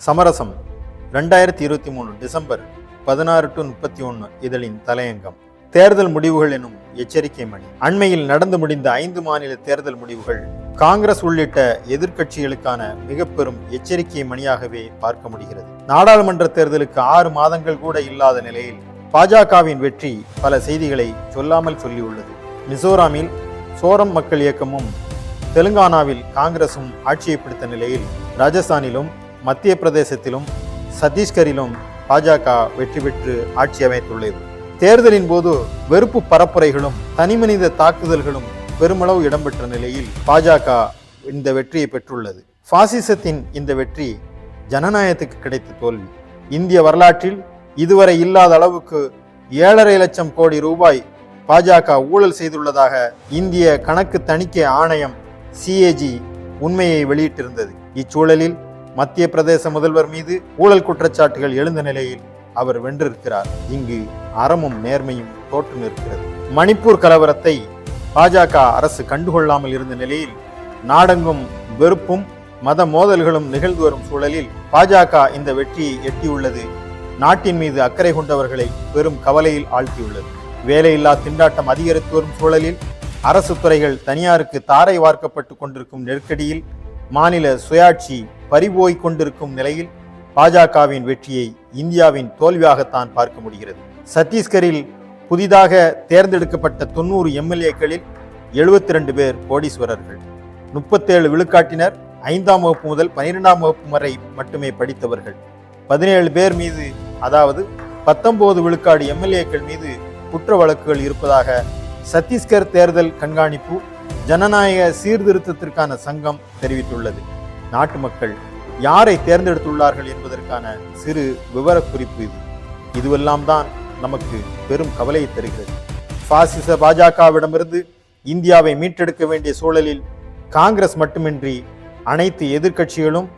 சமரசம் 2023 December 16 to 31 இதழின் தலையங்கம். தேர்தல் முடிவுகள் எனும் எச்சரிக்கை மணி. அண்மையில் நடந்து முடிந்த 5 மாநில தேர்தல் முடிவுகள் காங்கிரஸ் உள்ளிட்ட எதிர்க்கட்சிகளுக்கான மிக பெரும் எச்சரிக்கை மணியாகவே பார்க்க முடிகிறது. நாடாளுமன்ற தேர்தலுக்கு 6 மாதங்கள் கூட இல்லாத நிலையில் பாஜகவின் வெற்றி பல செய்திகளை சொல்லாமல் சொல்லியுள்ளது. மிசோராமில் சோரம் மக்கள் இயக்கமும் தெலுங்கானாவில் காங்கிரசும் ஆட்சியை பிடித்த நிலையில் ராஜஸ்தானிலும் மத்திய பிரதேசத்திலும் சத்தீஸ்கரிலும் பாஜக வெற்றி பெற்று ஆட்சி அமைத்துள்ளது. தேர்தலின் போது வெறுப்பு பரப்புரைகளும் தனிமனித தாக்குதல்களும் பெருமளவு இடம்பெற்ற நிலையில் பாஜக இந்த வெற்றியை பெற்றுள்ளது. பாசிசத்தின் இந்த வெற்றி ஜனநாயகத்துக்கு கிடைத்த தோல்வி. இந்திய வரலாற்றில் இதுவரை இல்லாத அளவுக்கு 7.5 லட்சம் கோடி ரூபாய் பாஜக ஊழல் செய்துள்ளதாக இந்திய கணக்கு தணிக்கை ஆணையம் CAG உண்மையை வெளியிட்டிருந்தது. இச்சூழலில் மத்திய பிரதேச முதல்வர் மீது ஊழல் குற்றச்சாட்டுகள் எழுந்த நிலையில் அவர் வென்றிருக்கிறார். இங்கு அறமும் நேர்மையும் தோற்று நிற்கிறது. மணிப்பூர் கலவரத்தை பாஜக அரசு கண்டுகொள்ளாமல் இருந்த நிலையில் நாடெங்கும் வெறுப்பும் மத மோதல்களும் நிகழ்ந்து வரும் சூழலில் பாஜக இந்த வெற்றியை எட்டியுள்ளது நாட்டின் மீது அக்கறை கொண்டவர்களை பெரும் கவலையில் ஆழ்த்தியுள்ளது. வேலையில்லா திண்டாட்டம் அதிகரித்து வரும் சூழலில் அரசு துறைகள் தனியாருக்கு தாரை வார்க்கப்பட்டு கொண்டிருக்கும் நெருக்கடியில் மாநில சுயாட்சி பறிபோய் கொண்டிருக்கும் நிலையில் பாஜகவின் வெற்றியை இந்தியாவின் தோல்வியாகத்தான் பார்க்க முடிகிறது. சத்தீஸ்கரில் புதிதாக தேர்ந்தெடுக்கப்பட்ட 90 MLAக்களில் 72 பேர் கோடீஸ்வரர்கள். 37 விழுக்காட்டினர் 5ஆம் வகுப்பு முதல் 12ஆம் வகுப்பு வரை மட்டுமே படித்தவர்கள். 17 பேர் மீது, அதாவது 19 விழுக்காடு MLAக்கள் மீது குற்ற வழக்குகள் இருப்பதாக சத்தீஸ்கர் தேர்தல் கண்காணிப்பு ஜனநாயக சீர்திருத்தத்திற்கான சங்கம் தெரிவித்துள்ளது. நாட்டு மக்கள் யாரை தேர்ந்தெடுத்துள்ளார்கள் என்பதற்கான சிறு விவரக்குறிப்பு இது. இதுவெல்லாம் தான் நமக்கு பெரும் கவலையை தருகிறது. பாசிச பாஜகவிடமிருந்து இந்தியாவை மீட்டெடுக்க வேண்டிய சூழலில் காங்கிரஸ் மட்டுமின்றி அனைத்து எதிர்க்கட்சிகளும்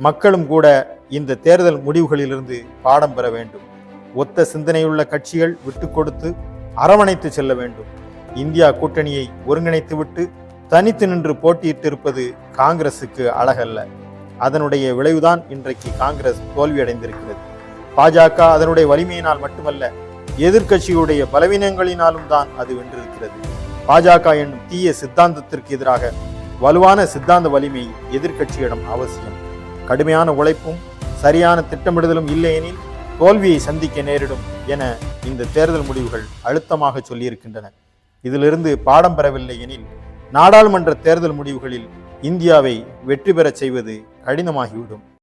மக்களும் கூட இந்த தேர்தல் முடிவுகளிலிருந்து பாடம் பெற வேண்டும். ஒத்த சிந்தனையுள்ள கட்சிகள் விட்டு கொடுத்து அரவணைத்து செல்ல வேண்டும். இந்தியா கூட்டணியை ஒருங்கிணைத்துவிட்டு தனித்து நின்று போட்டியிட்டிருப்பது காங்கிரசுக்கு அழகல்ல. அதனுடைய விளைவுதான் இன்றைக்கு காங்கிரஸ் தோல்வியடைந்திருக்கிறது. பாஜக அதனுடைய வலிமையினால் மட்டுமல்ல, எதிர்க்கட்சியுடைய பலவீனங்களினாலும் தான் அது வென்றிருக்கிறது. பாஜக என்னும் தீய சித்தாந்தத்திற்கு எதிராக வலுவான சித்தாந்த வலிமை எதிர்க்கட்சியிடம் அவசியம். கடுமையான உழைப்பும் சரியான திட்டமிடுதலும் இல்லையெனில் தோல்வியை சந்திக்க நேரிடும் என இந்த தேர்தல் முடிவுகள் அழுத்தமாக சொல்லியிருக்கின்றன. இதிலிருந்து பாடம் பெறவில்லை எனில் நாடாளுமன்ற தேர்தல் முடிவுகளில் இந்தியாவை வெற்றி பெறச் செய்வது கடினமாகிவிடும்.